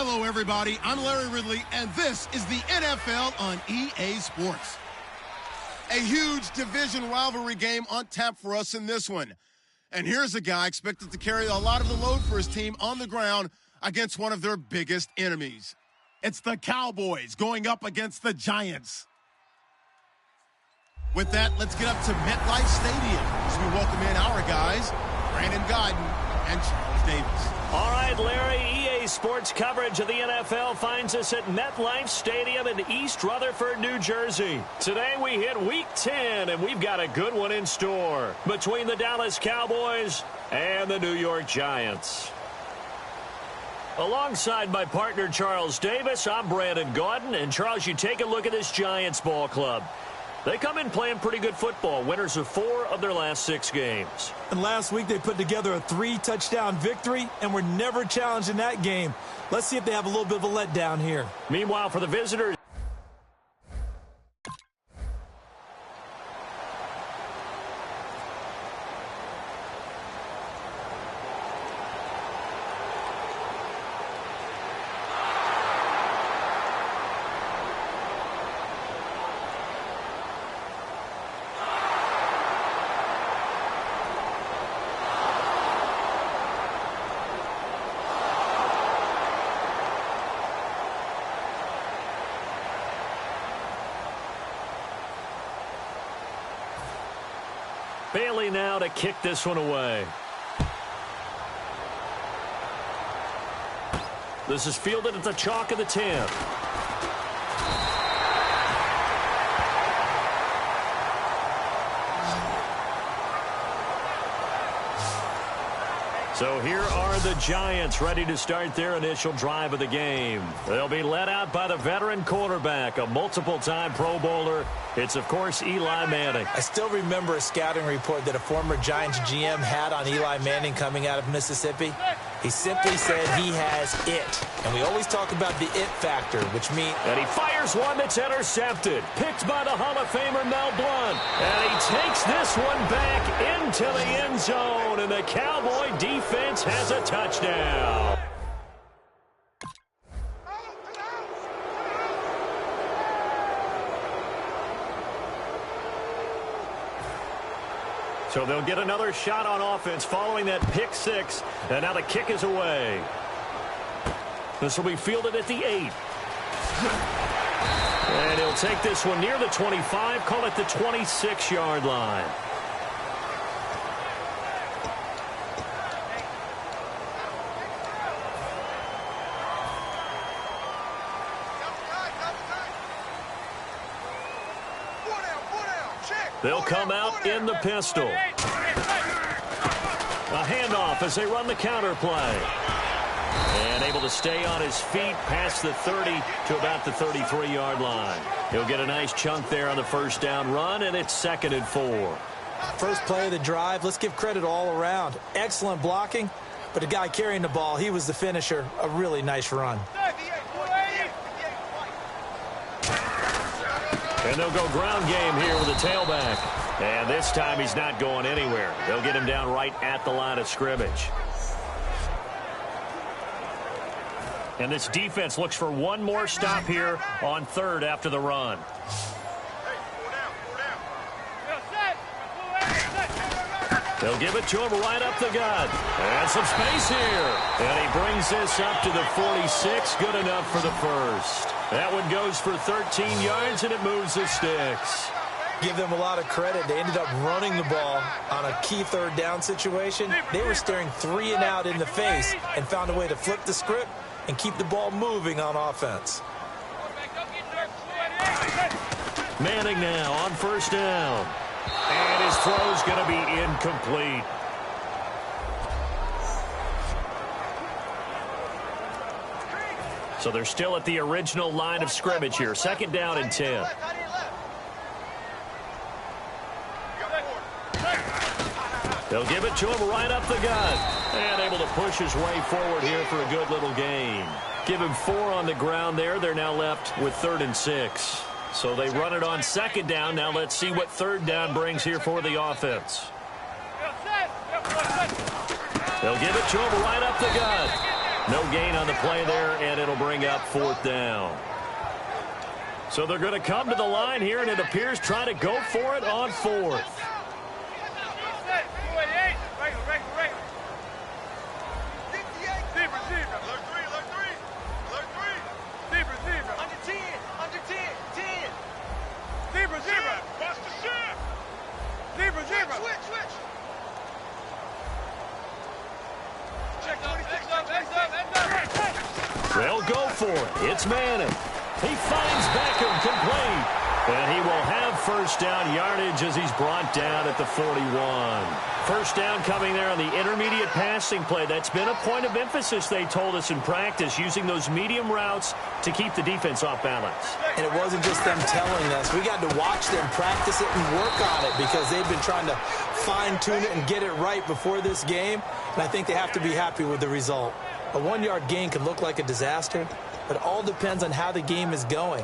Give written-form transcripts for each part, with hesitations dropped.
Hello, everybody. I'm Larry Ridley, and this is the NFL on EA Sports. A huge division rivalry game on tap for us in this one. And here's a guy expected to carry a lot of the load for his team on the ground against one of their biggest enemies. It's the Cowboys going up against the Giants. With that, let's get up to MetLife Stadium as we welcome in our guys, Brandon Godden and Charles Davis. All right, Larry, EA Sports coverage of the NFL finds us at MetLife Stadium in East Rutherford, New Jersey. Today we hit Week 10, and we've got a good one in store between the Dallas Cowboys and the New York Giants. Alongside my partner, Charles Davis, I'm Brandon Godden. And, Charles, you take a look at this Giants ball club. They come in playing pretty good football, winners of 4 of their last 6 games. And last week they put together a 3-touchdown victory and were never challenged in that game. Let's see if they have a little bit of a letdown here. Meanwhile, for the visitors, Bailey now to kick this one away. This is fielded at the chalk of the 10. So here are the Giants ready to start their initial drive of the game. They'll be led out by the veteran quarterback, a multiple-time Pro Bowler. It's, of course, Eli Manning. I still remember a scouting report that a former Giants GM had on Eli Manning coming out of Mississippi. He simply said he has it. And we always talk about the it factor, which means... And he fires one that's intercepted. Picked by the Hall of Famer Mel Blount. And he takes this one back into the end zone. And the Cowboy defense has a touchdown. So they'll get another shot on offense following that pick 6. And now the kick is away. This will be fielded at the 8. And he'll take this one near the 25, call it the 26-yard line. They'll come out in the pistol. A handoff as they run the counter play. And able to stay on his feet past the 30 to about the 33-yard line. He'll get a nice chunk there on the first down run, and it's 2nd and 4. First play of the drive, let's give credit all around. Excellent blocking, but the guy carrying the ball, he was the finisher. A really nice run. And they'll go ground game here with a tailback. And this time he's not going anywhere. They'll get him down right at the line of scrimmage. And this defense looks for one more stop here on 3rd after the run. They'll give it to him right up the gut. And some space here. And he brings this up to the 46. Good enough for the first. That one goes for 13 yards, and it moves the sticks. Give them a lot of credit. They ended up running the ball on a key 3rd down situation. They were staring 3 and out in the face and found a way to flip the script and keep the ball moving on offense. Manning now on 1st down. And his throw's going to be incomplete. So they're still at the original line of scrimmage here. 2nd down and 10. They'll give it to him right up the gut. And able to push his way forward here for a good little gain. Give him 4 on the ground there. They're now left with 3rd and 6. So they run it on 2nd down. Now let's see what 3rd down brings here for the offense. They'll give it to him right up the gut. No gain on the play there, and it'll bring up 4th down. So they're going to come to the line here, and it appears trying to go for it on 4th. They'll go for it. It's Manning. He finds Beckham complete. And he will have first down yardage as he's brought down at the 41. First down coming there on the intermediate passing play. That's been a point of emphasis, they told us in practice, using those medium routes to keep the defense off balance. And it wasn't just them telling us. We got to watch them practice it and work on it because they've been trying to fine-tune it and get it right before this game. And I think they have to be happy with the result. A 1-yard gain can look like a disaster, but it all depends on how the game is going.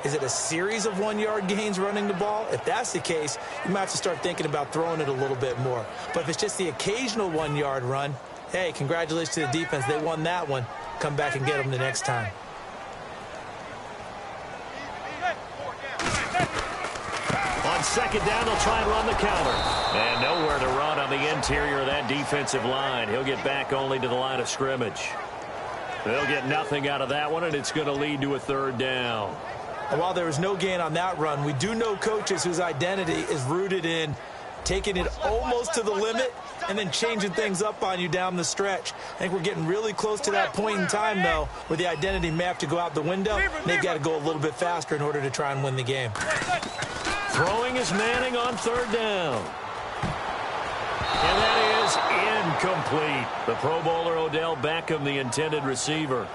Is it a series of 1-yard gains running the ball? If that's the case, you might have to start thinking about throwing it a little bit more. But if it's just the occasional 1-yard run, hey, congratulations to the defense. They won that one. Come back and get them the next time. On 2nd down, they'll try and run the counter. And nowhere to run on the interior of that defensive line. He'll get back only to the line of scrimmage. They'll get nothing out of that one, and it's going to lead to a 3rd down. And while there was no gain on that run, we do know coaches whose identity is rooted in taking it almost to the limit and then changing things up on you down the stretch. I think we're getting really close to that point in time, though, where the identity may have to go out the window. And they've got to go a little bit faster in order to try and win the game. Throwing is Manning on 3rd down. And that is incomplete. The Pro Bowler Odell Beckham, the intended receiver.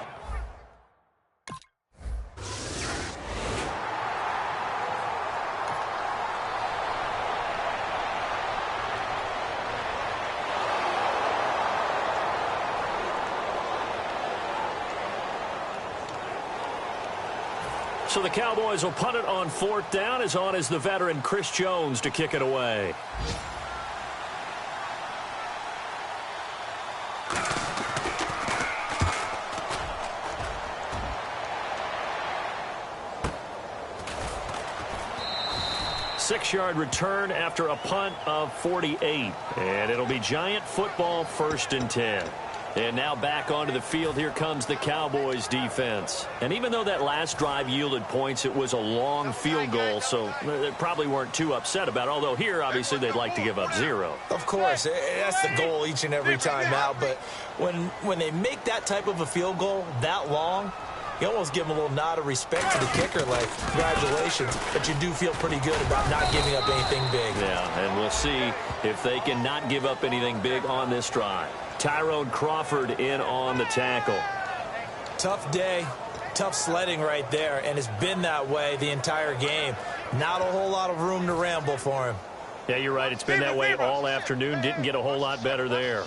So the Cowboys will punt it on 4th down. As on is the veteran Chris Jones to kick it away. Six-yard return after a punt of 48. And it'll be Giant football, 1st and 10. And now back onto the field, here comes the Cowboys defense. And even though that last drive yielded points, it was a long field goal, so they probably weren't too upset about it. Although here, obviously, they'd like to give up 0. Of course, that's the goal each and every time out. But when they make that type of a field goal that long, you almost give them a little nod of respect to the kicker, like, congratulations. But you do feel pretty good about not giving up anything big. Yeah, and we'll see if they can not give up anything big on this drive. Tyrone Crawford in on the tackle. Tough day, tough sledding right there, and it's been that way the entire game. Not a whole lot of room to ramble for him. Yeah, you're right. It's been that way all afternoon. Didn't get a whole lot better there.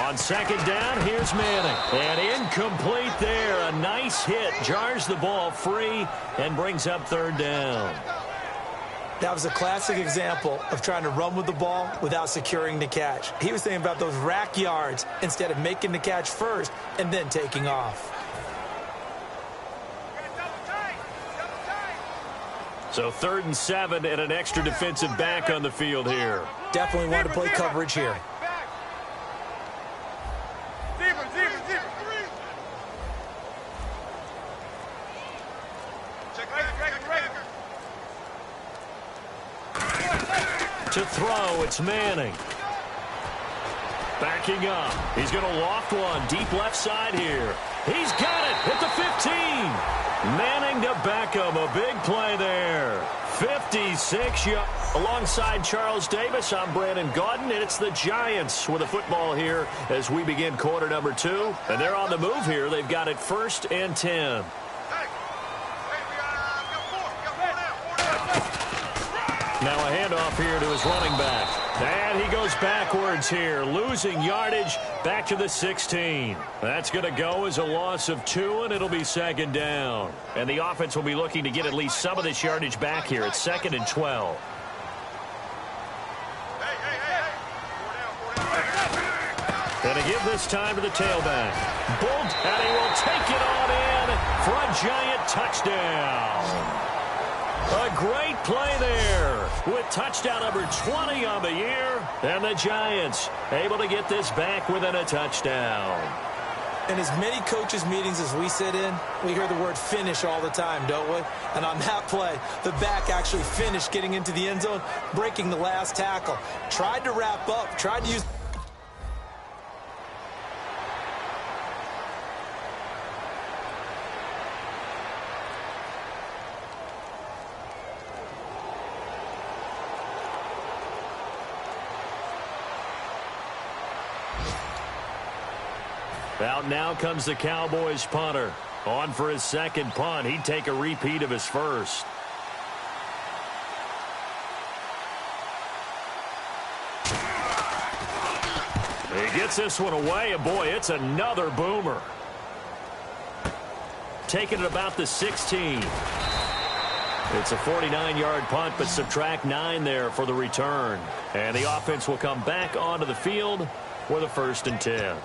On 2nd down, here's Manning. And incomplete there. A nice hit. Jars the ball free and brings up 3rd down. That was a classic example of trying to run with the ball without securing the catch. He was thinking about those rack yards instead of making the catch first and then taking off. So 3rd and 7 and an extra defensive back on the field here. Definitely want to play coverage here. To throw, it's Manning. Backing up. He's going to loft one deep left side here. He's got it at the 15. Manning to Beckham. A big play there. 56 yards. Alongside Charles Davis, I'm Brandon Gaudin, and it's the Giants with a football here as we begin quarter number 2. And they're on the move here. They've got it 1st and 10. Now a handoff here to his running back. And he goes backwards here, losing yardage back to the 16. That's going to go as a loss of 2, and it'll be 2nd down. And the offense will be looking to get at least some of this yardage back here at 2nd and 12. Going to give this time to the tailback. Bolt, and he will take it on in for a giant touchdown. A great play there with touchdown number 20 on the year. And the Giants able to get this back within a touchdown. In as many coaches' meetings as we sit in, we hear the word finish all the time, don't we? And on that play, the back actually finished getting into the end zone, breaking the last tackle. Tried to wrap up, tried to use... Out now comes the Cowboys punter. On for his 2nd punt. He'd take a repeat of his first. He gets this one away, and boy, it's another boomer. Taking it about the 16. It's a 49-yard punt, but subtract 9 there for the return. And the offense will come back onto the field with a 1st and 10.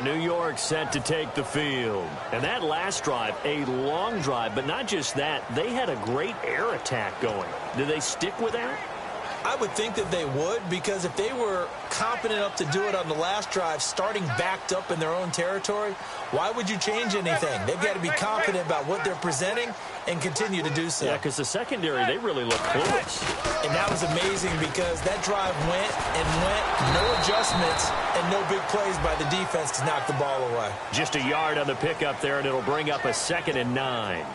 New York set to take the field. And that last drive, a long drive, but not just that. They had a great air attack going. Did they stick with that? I would think that they would, because if they were competent enough to do it on the last drive, starting backed up in their own territory, why would you change anything? They've got to be confident about what they're presenting and continue to do so. Yeah, because the secondary, they really look clueless. And that was amazing because that drive went and went, no adjustments, and no big plays by the defense to knock the ball away. Just a yard on the pickup there, and it'll bring up a 2nd and 9.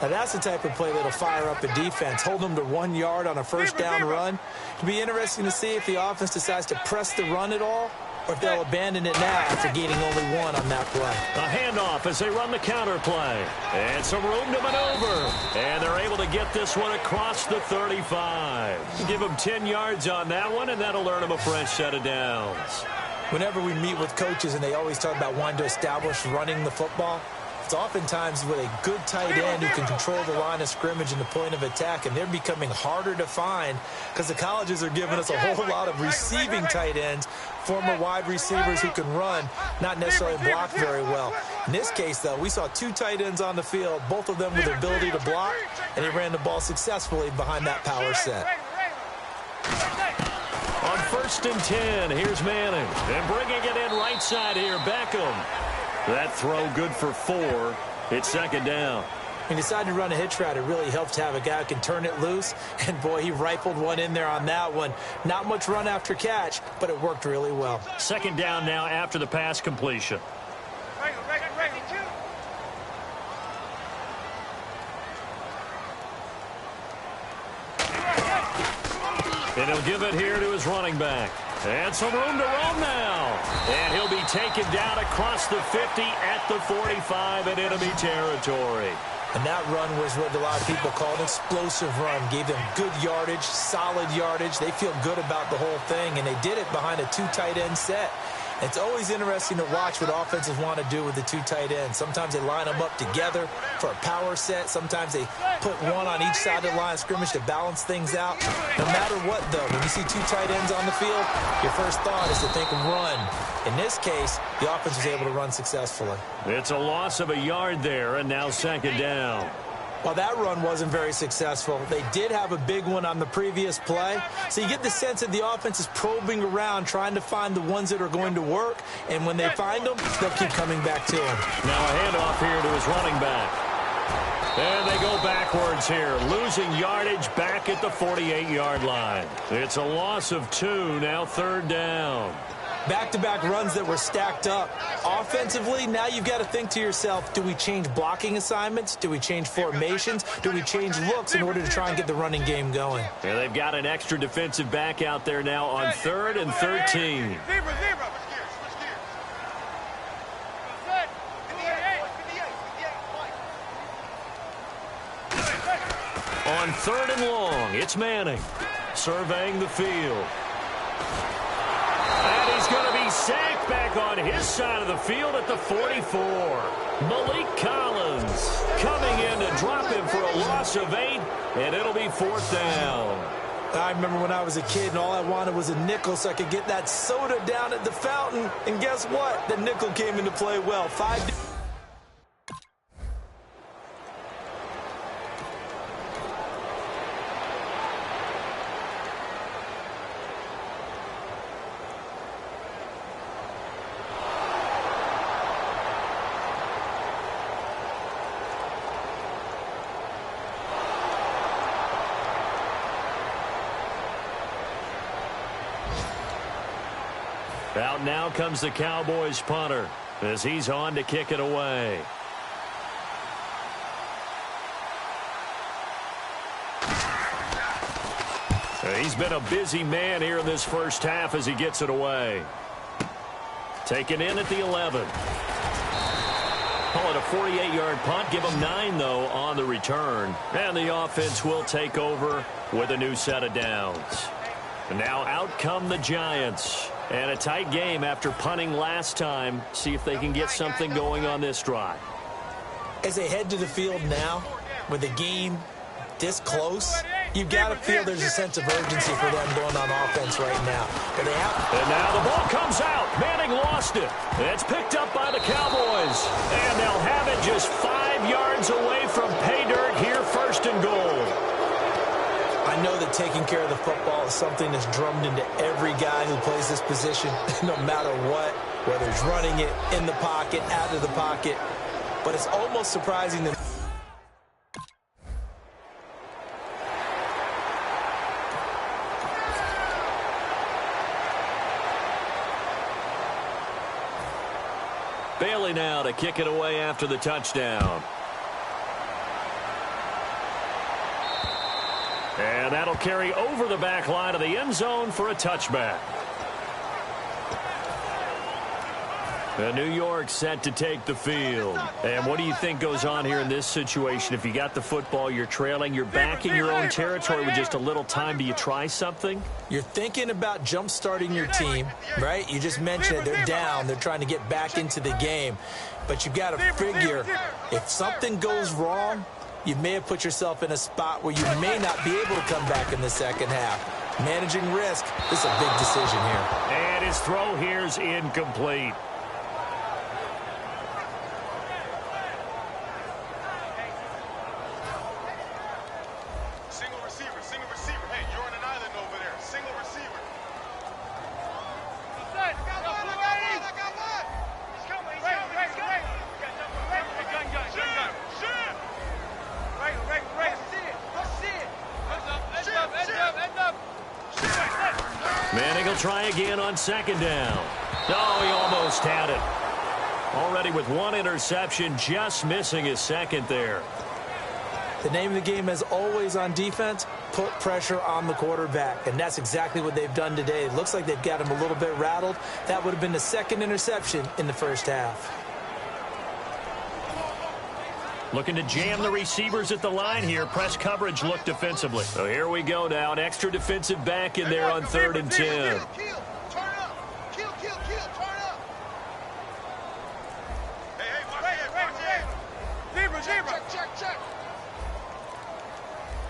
Now, that's the type of play that'll fire up a defense. Hold them to 1 yard on a 1st down run. It'll be interesting to see if the offense decides to press the run at all, or if they'll abandon it now after gaining only 1 on that play. A handoff as they run the counter play. And some room to maneuver. And they're able to get this one across the 35. Give them 10 yards on that one, and that'll earn them a fresh set of downs. Whenever we meet with coaches and they always talk about wanting to establish running the football, it's oftentimes with a good tight end who can control the line of scrimmage and the point of attack, and they're becoming harder to find because the colleges are giving us a whole lot of receiving tight ends, former wide receivers who can run, not necessarily block very well. In this case, though, we saw 2 tight ends on the field, both of them with the ability to block, and he ran the ball successfully behind that power set. On 1st and 10, here's Manning. And bringing it in right side here, Beckham. That throw good for 4. It's 2nd down. He decided to run a hitch route. It really helps to have a guy who can turn it loose. And, boy, he rifled one in there on that one. Not much run after catch, but it worked really well. 2nd down now after the pass completion. And he'll give it here to his running back. And some room to roam now. And he'll be taken down across the 50 at the 45 in enemy territory. And that run was what a lot of people call an explosive run. Gave them good yardage, solid yardage. They feel good about the whole thing, and they did it behind a 2 tight end set. It's always interesting to watch what offenses want to do with the 2 tight ends. Sometimes they line them up together for a power set. Sometimes they put one on each side of the line of scrimmage to balance things out. No matter what, though, when you see 2 tight ends on the field, your first thought is to think run. In this case, the offense was able to run successfully. It's a loss of a yard there, and now 2nd down. Well, that run wasn't very successful. They did have a big one on the previous play. So you get the sense that the offense is probing around, trying to find the ones that are going to work. And when they find them, they'll keep coming back to him. Now a handoff here to his running back. And they go backwards here, losing yardage back at the 48-yard line. It's a loss of 2, now 3rd down. Back-to-back runs that were stacked up. Offensively, now you've got to think to yourself, do we change blocking assignments? Do we change formations? Do we change looks in order to try and get the running game going? Yeah, they've got an extra defensive back out there now on 3rd and 13. On 3rd and long, it's Manning surveying the field. And he's going to be sacked back on his side of the field at the 44. Malik Collins coming in to drop him for a loss of 8, and it'll be 4th down. I remember when I was a kid and all I wanted was a nickel so I could get that soda down at the fountain. And guess what? The nickel came into play well. 5. Out now comes the Cowboys punter as he's on to kick it away. He's been a busy man here in this first half as he gets it away. Taken in at the 11. Call it a 48-yard punt. Give him 9, though, on the return. And the offense will take over with a new set of downs. And now out come the Giants. And a tight game after punting last time. See if they can get something going on this drive. As they head to the field now, with the game this close, you've got to feel there's a sense of urgency for them going on offense right now. But they have. And now the ball comes out. Manning lost it. It's picked up by the Cowboys. And they'll have it just 5 yards away from pay dirt here, 1st and goal. I know that taking care of the football is something that's drummed into every guy who plays this position, no matter what, whether it's running it in the pocket, out of the pocket. But it's almost surprising that Bailey now to kick it away after the touchdown. And that'll carry over the back line of the end zone for a touchback. And New York set to take the field. And what do you think goes on here in this situation? If you got the football, you're trailing, you're back in your own territory with just a little time. Do you try something? you're thinking about jump-starting your team, right? You just mentioned it. They're down. They're trying to get back into the game. But you've got to figure if something goes wrong, you may have put yourself in a spot where you may not be able to come back in the second half. Managing risk is a big decision here. And his throw here's incomplete. Single receiver. Hey, you're on an island over there. Single receiver. I got one. He's coming. Gun. Right. See it. Heads up. Manning will try again on second down. Oh, he almost had it. Already with one interception, just missing his second there. The name of the game, as always on defense, put pressure on the quarterback. And that's exactly what they've done today. It looks like they've got him a little bit rattled. That would have been the second interception in the first half. Looking to jam the receivers at the line here. Press coverage look defensively. So here we go now. An extra defensive back in there on 3rd and 10. Turn up. Turn up. Hey, watch it. Zebra. Check.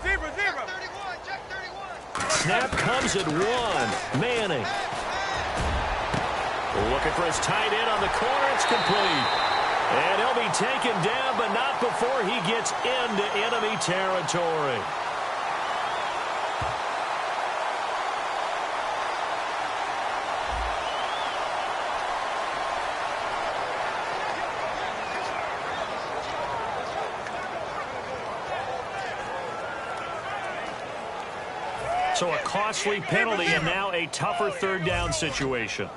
Zebra. Check 31. Snap comes at 1. Manning. Looking for his tight end on the corner. It's complete. And he'll be taken down, but not before he gets into enemy territory. So a costly penalty and now a tougher 3rd down situation.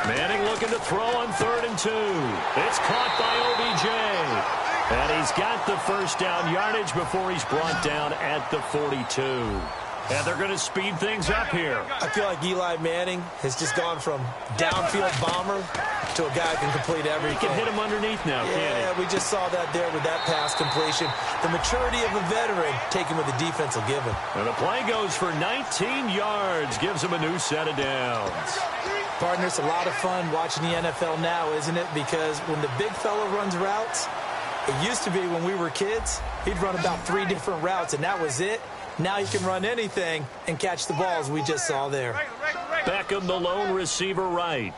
Manning looking to throw on 3rd and 2. It's caught by OBJ. And he's got the first down yardage before he's brought down at the 42. And they're going to speed things up here. I feel like Eli Manning has just gone from downfield bomber to a guy who can complete everything. He can hit him underneath now, can't he? Yeah, we just saw that there with that pass completion. The maturity of a veteran taken what the defense will give him. And the play goes for 19 yards. Gives him a new set of downs. Partner, it's a lot of fun watching the NFL now, isn't it? Because when the big fella runs routes, it used to be when we were kids, he'd run about 3 different routes, and that was it. Now he can run anything and catch the balls we just saw there. Beckham, the lone receiver, right.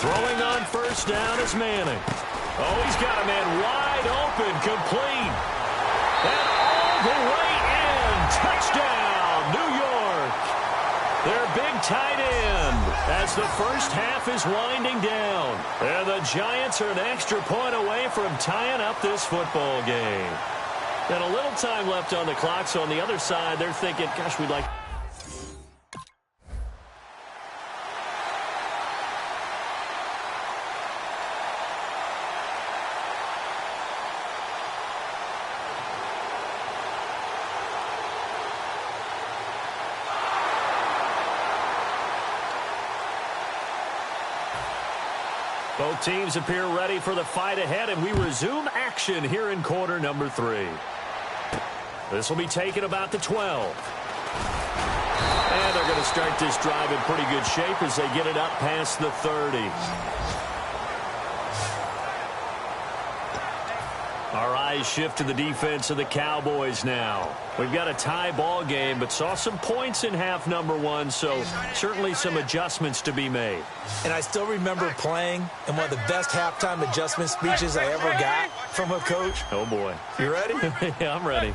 Throwing on first down is Manning. Oh, he's got a man wide open, complete. And all the way in. Touchdown, New York. Their big tight end as the first half is winding down. And the Giants are an extra point away from tying up this football game. And a little time left on the clock, so on the other side, they're thinking, gosh, we'd like... Both teams appear ready for the fight ahead, and we resume action here in quarter number 3. This will be taken about the 12. And they're going to start this drive in pretty good shape as they get it up past the 30. Our eyes shift to the defense of the Cowboys now. We've got a tie ball game, but saw some points in half number 1, so certainly some adjustments to be made. And I still remember playing in one of the best halftime adjustment speeches I ever got from a coach. Oh, boy. You ready? Yeah, I'm ready.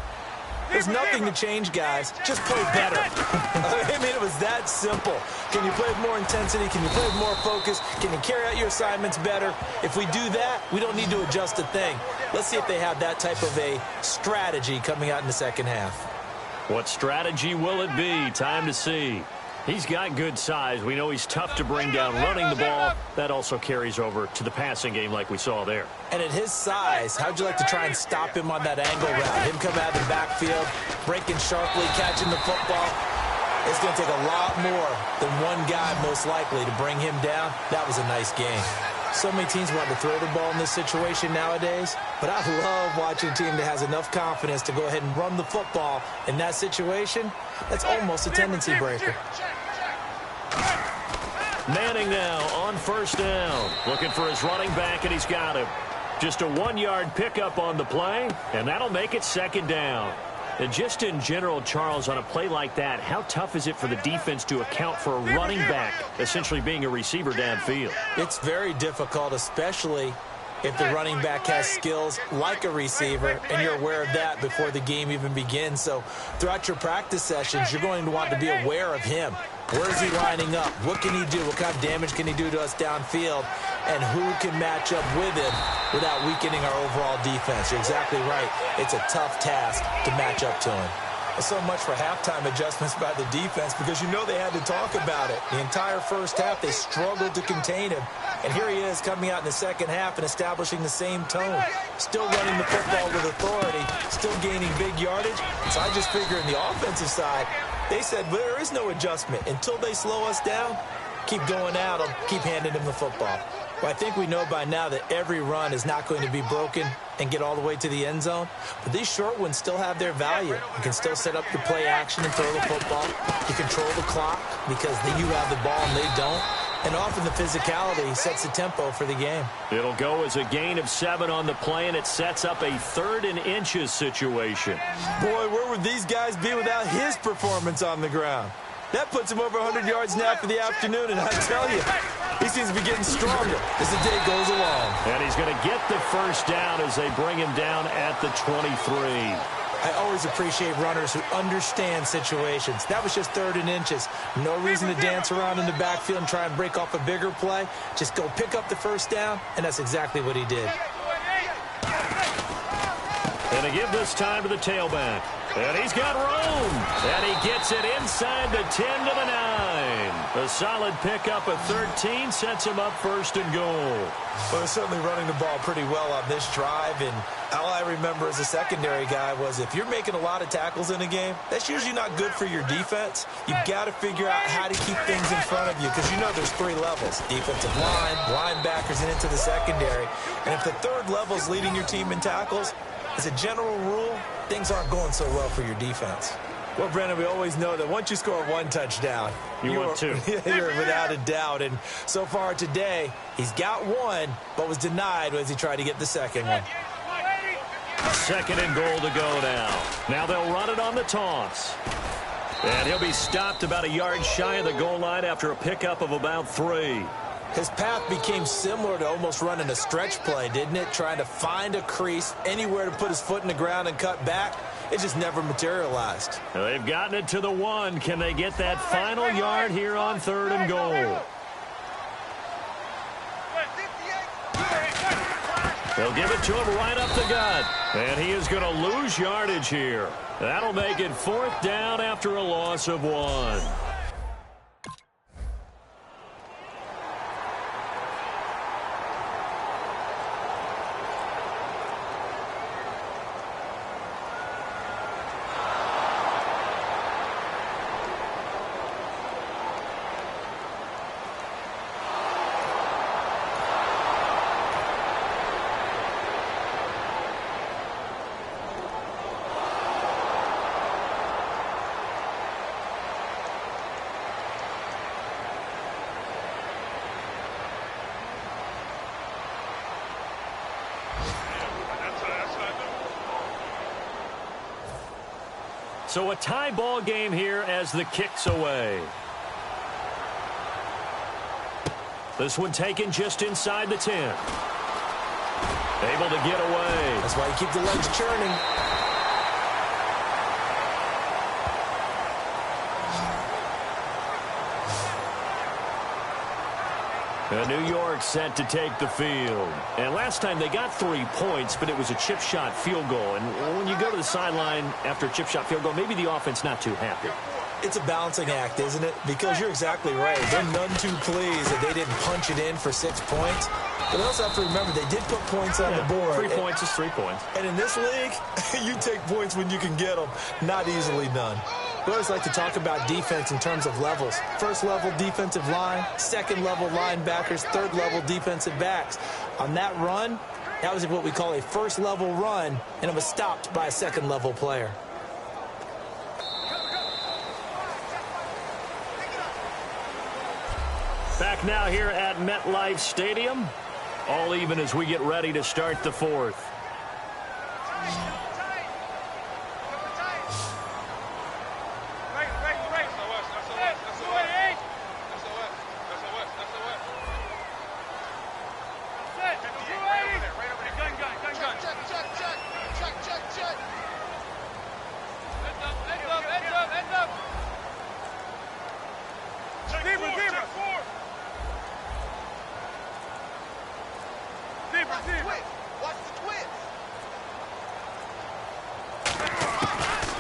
There's nothing to change, guys. Just play better. I mean, it was that simple. Can you play with more intensity? Can you play with more focus? Can you carry out your assignments better? If we do that, we don't need to adjust a thing. Let's see if they have that type of a strategy coming out in the second half. What strategy will it be? Time to see. He's got good size. We know he's tough to bring down running the ball. That also carries over to the passing game like we saw there. And at his size, how'd you like to try and stop him on that angle route? Him coming out of the backfield, breaking sharply, catching the football. It's going to take a lot more than one guy most likely to bring him down. That was a nice game. So many teams want to throw the ball in this situation nowadays, but I love watching a team that has enough confidence to go ahead and run the football in that situation. That's almost a tendency breaker. Manning now on first down. Looking for his running back, and he's got him. Just a 1-yard pickup on the play, and that'll make it second down. And just in general, Charles, on a play like that, how tough is it for the defense to account for a running back essentially being a receiver downfield? It's very difficult, especially if the running back has skills like a receiver, and you're aware of that before the game even begins. So throughout your practice sessions, you're going to want to be aware of him. Where is he lining up? What can he do? What kind of damage can he do to us downfield? And who can match up with him without weakening our overall defense? You're exactly right. It's a tough task to match up to him. So much for halftime adjustments by the defense, because you know they had to talk about it. The entire first half, they struggled to contain him. And here he is coming out in the second half and establishing the same tone. Still running the football with authority, still gaining big yardage. So I just figure in the offensive side, they said there is no adjustment. Until they slow us down, keep going at them, keep handing them the football. Well, I think we know by now that every run is not going to be broken and get all the way to the end zone. But these short ones still have their value. You can still set up your play action and throw the football. You control the clock because you have the ball and they don't. And often the physicality sets the tempo for the game. It'll go as a gain of 7 on the play, and it sets up a 3rd and inches situation. Boy, where would these guys be without his performance on the ground? That puts him over 100 yards now for the afternoon, and I tell you, he seems to be getting stronger as the day goes along. And he's going to get the first down as they bring him down at the 23. I always appreciate runners who understand situations. That was just 3rd and inches. No reason to dance around in the backfield and try and break off a bigger play. Just go pick up the first down, and that's exactly what he did. And to give this time to the tailback. And he's got room. And he gets it inside the 10 to the 9. A solid pickup of 13 sets him up first and goal. Well, they're certainly running the ball pretty well on this drive, and all I remember as a secondary guy was if you're making a lot of tackles in a game, that's usually not good for your defense. You've got to figure out how to keep things in front of you because you know there's 3 levels, defensive line, linebackers, and into the secondary. And if the third level is leading your team in tackles, as a general rule, things aren't going so well for your defense. Well, Brennan, we always know that once you score 1 touchdown, you want 2. You're without a doubt. And so far today, he's got 1, but was denied as he tried to get the second one. Second and goal to go now. Now they'll run it on the toss. And he'll be stopped about a yard shy of the goal line after a pickup of about 3. His path became similar to almost running a stretch play, didn't it? Trying to find a crease, anywhere to put his foot in the ground and cut back. It just never materialized. They've gotten it to the 1. Can they get that final yard here on 3rd and goal? They'll give it to him right up the gut. And he is going to lose yardage here. That'll make it 4th down after a loss of 1. So a tie ball game here as the kick's away. This one taken just inside the 10. Able to get away. That's why you keep the legs churning. New York set to take the field. And last time they got 3 points, but it was a chip shot field goal. And when you go to the sideline after a chip shot field goal, maybe the offense not too happy. It's a balancing act, isn't it? Because you're exactly right. They're none too pleased that they didn't punch it in for 6 points. But they also have to remember they did put points on the board. 3 points is 3 points. And in this league, you take points when you can get them. Not easily done. We always like to talk about defense in terms of levels. First level defensive line, second level linebackers, third level defensive backs. On that run, that was what we call a first level run, and it was stopped by a second level player. Back now here at MetLife Stadium. All even as we get ready to start the 4th.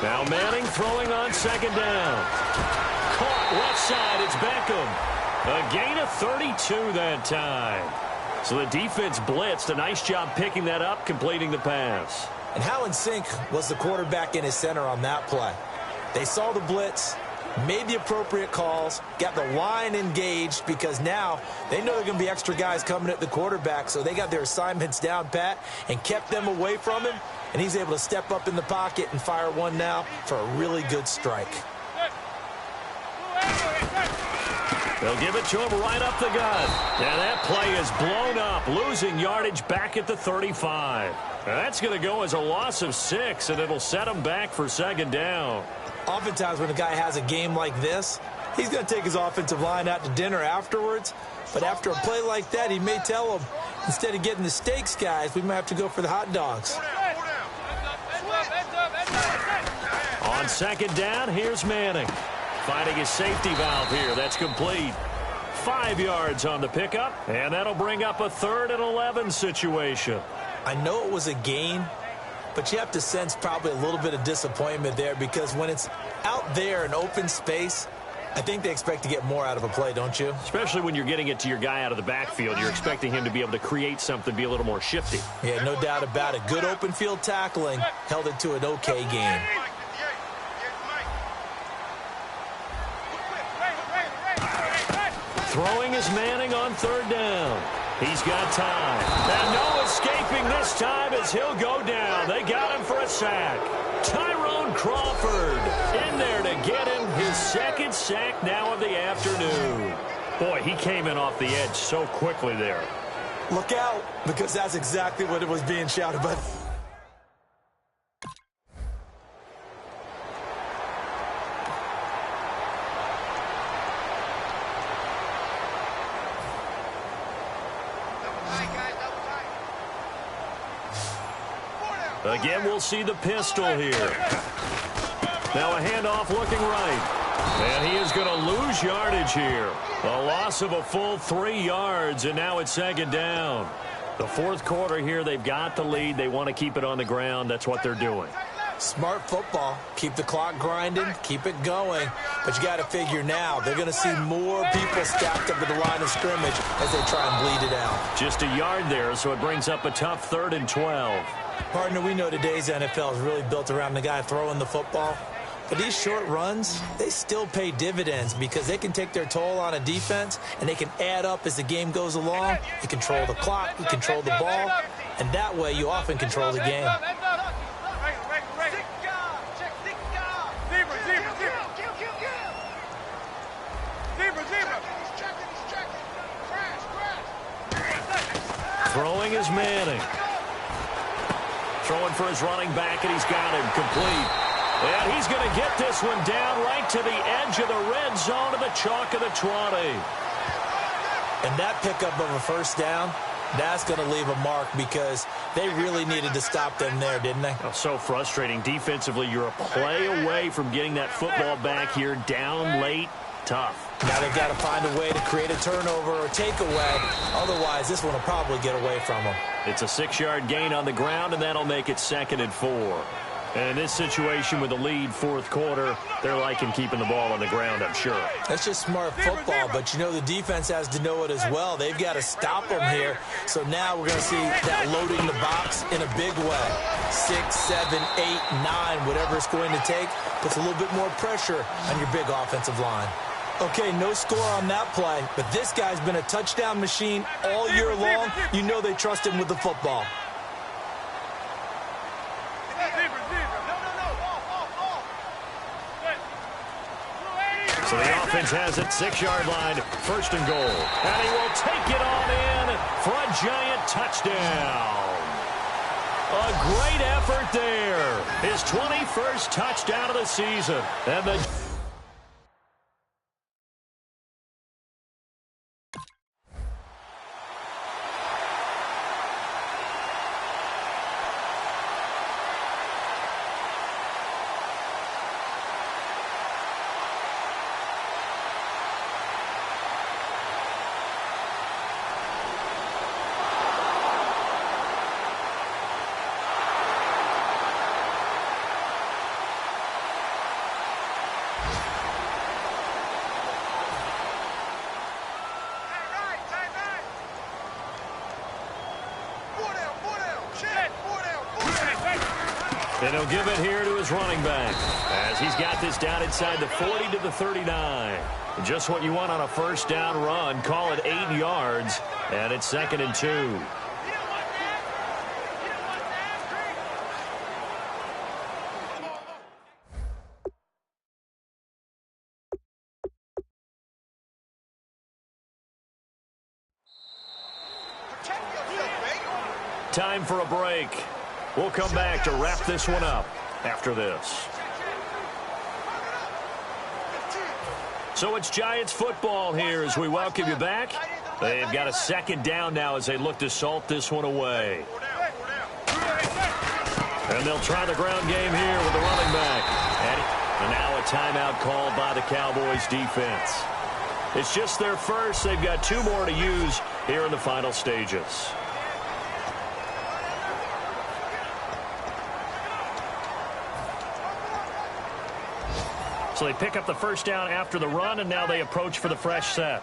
Now Manning throwing on second down. Caught left side. It's Beckham. A gain of 32 that time. So the defense blitzed. A nice job picking that up, completing the pass. And how in sync was the quarterback in his center on that play? They saw the blitz, made the appropriate calls, got the line engaged because now they know there are going to be extra guys coming at the quarterback, so they got their assignments down pat and kept them away from him, and he's able to step up in the pocket and fire one now for a really good strike. They'll give it to him right up the gut. And that play is blown up, losing yardage back at the 35. That's going to go as a loss of 6, and it'll set him back for second down. Oftentimes when a guy has a game like this, he's going to take his offensive line out to dinner afterwards. But after a play like that, he may tell them, instead of getting the steaks, guys, we might have to go for the hot dogs. On second down, here's Manning. Finding his safety valve here. That's complete. 5 yards on the pickup, and that'll bring up a 3rd and 11 situation. I know it was a gain, but you have to sense probably a little bit of disappointment there because when it's out there in open space, I think they expect to get more out of a play, don't you? Especially when you're getting it to your guy out of the backfield. You're expecting him to be able to create something, be a little more shifty. Yeah, no doubt about it. Good open field tackling held it to an okay game. Throwing is Manning on third down. He's got time. And no escaping this time as he'll go down. They got him for a sack. Tyrone Crawford in there to get him his second sack now of the afternoon. Boy, he came in off the edge so quickly there. Look out, because that's exactly what it was being shouted about. Again, we'll see the pistol here. Now a handoff looking right. And he is going to lose yardage here. A loss of a full 3 yards, and now it's second down. The fourth quarter here, they've got the lead. They want to keep it on the ground. That's what they're doing. Smart football. Keep the clock grinding. Keep it going. But you got to figure now, they're going to see more people stacked up at the line of scrimmage as they try and bleed it out. Just a yard there, so it brings up a tough 3rd and 12. Partner, we know today's NFL is really built around the guy throwing the football. But these short runs, they still pay dividends because they can take their toll on a defense and they can add up as the game goes along. You control the clock, you control the ball, and that way you often control the game. Throwing is Manning. Throwing for his running back, and he's got him complete. And he's going to get this one down right to the edge of the red zone of the chalk of the 20. And that pickup of a first down, that's going to leave a mark because they really needed to stop them there, didn't they? Oh, so frustrating. Defensively, you're a play away from getting that football back here down late. Tough. Now they've got to find a way to create a turnover or takeaway. Otherwise, this one will probably get away from them. It's a 6-yard gain on the ground, and that'll make it 2nd and 4. And in this situation with the lead fourth quarter, they're liking keeping the ball on the ground, I'm sure. That's just smart football, but you know the defense has to know it as well. They've got to stop them here. So now we're going to see that loading the box in a big way. 6, 7, 8, 9, whatever it's going to take, puts a little bit more pressure on your big offensive line. Okay, no score on that play, but this guy's been a touchdown machine all year long. You know they trust him with the football. So the offense has it, 6-yard line, 1st and goal. And he will take it on in for a giant touchdown. A great effort there. His 21st touchdown of the season. And the And he'll give it here to his running back as he's got this down inside the 40 to the 39. Just what you want on a first down run. Call it 8 yards, and it's 2nd and 2. Time for a break. We'll come back to wrap this one up after this. So it's Giants football here as we welcome you back. They've got a 2nd down now as they look to salt this one away. And they'll try the ground game here with the running back. And now a timeout called by the Cowboys defense. It's just their first. They've got 2 more to use here in the final stages. So they pick up the first down after the run, and now they approach for the fresh set.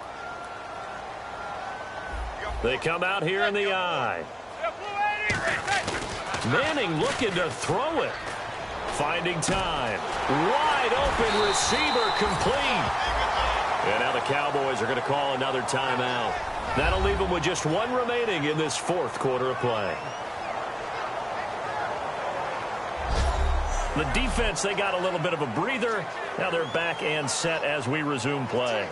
They come out here in the I. Manning looking to throw it. Finding time. Wide open receiver complete. And now the Cowboys are going to call another timeout. That'll leave them with just one remaining in this fourth quarter of play. The defense, they got a little bit of a breather. Now they're back and set as we resume play.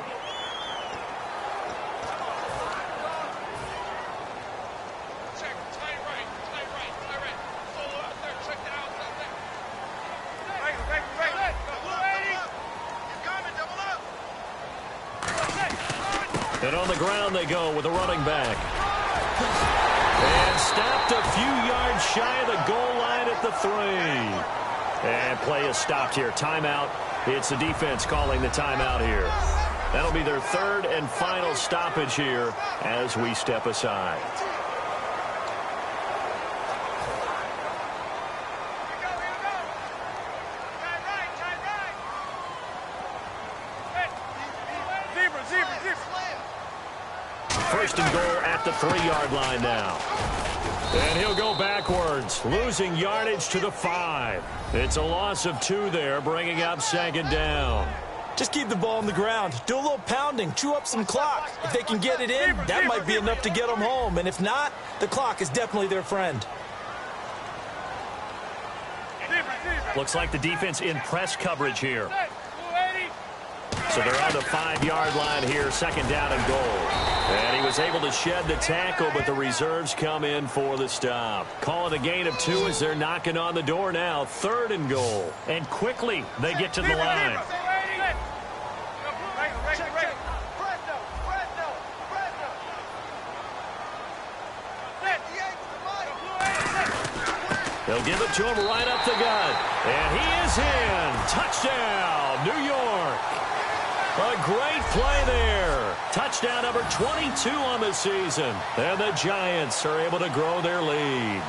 And on the ground they go with a running back. And stopped a few yards shy of the goal line at the 3. And play is stopped here. Timeout. It's the defense calling the timeout here. That'll be their third and final stoppage here as we step aside. First and goal at the 3-yard line now. And he'll go backwards, losing yardage to the 5. It's a loss of 2 there, bringing up second down. Just keep the ball on the ground. Do a little pounding. Chew up some clock. If they can get it in, that might be enough to get them home. And if not, the clock is definitely their friend. Looks like the defense in press coverage here. So they're on the 5-yard line here, second down and goal. And he was able to shed the tackle, but the reserves come in for the stop. Calling a gain of 2 as they're knocking on the door now, third and goal. And quickly they get to the line. They'll give it to him right up the gut. And he is in. Touchdown, New York. A great play there. Touchdown number 22 on the season. And the Giants are able to grow their lead.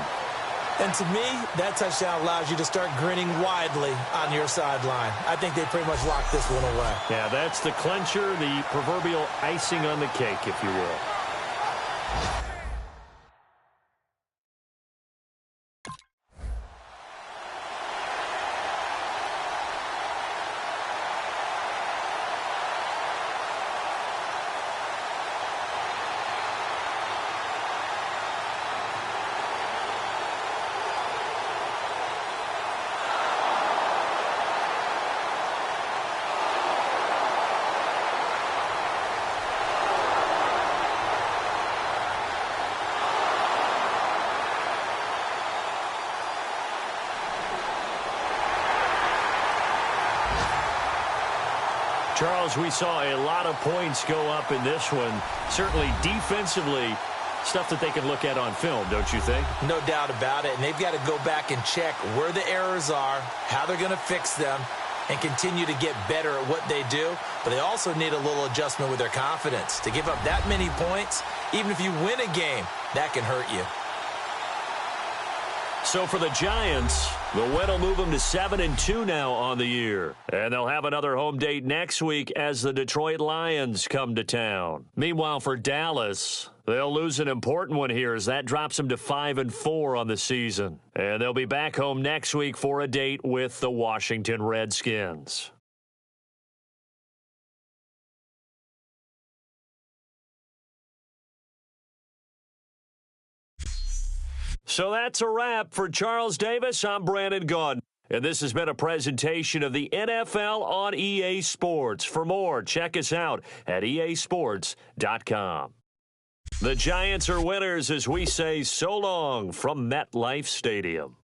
And to me, that touchdown allows you to start grinning widely on your sideline. I think they pretty much locked this one away. Yeah, that's the clincher, the proverbial icing on the cake, if you will. Charles, we saw a lot of points go up in this one. Certainly defensively, stuff that they can look at on film, don't you think? No doubt about it. And they've got to go back and check where the errors are, how they're going to fix them, and continue to get better at what they do. But they also need a little adjustment with their confidence. To give up that many points, even if you win a game, that can hurt you. So for the Giants, the win will move them to 7-2 now on the year. And they'll have another home date next week as the Detroit Lions come to town. Meanwhile, for Dallas, they'll lose an important one here as that drops them to 5-4 on the season. And they'll be back home next week for a date with the Washington Redskins. So that's a wrap. For Charles Davis, I'm Brandon Gaudin. And this has been a presentation of the NFL on EA Sports. For more, check us out at easports.com. The Giants are winners as we say so long from MetLife Stadium.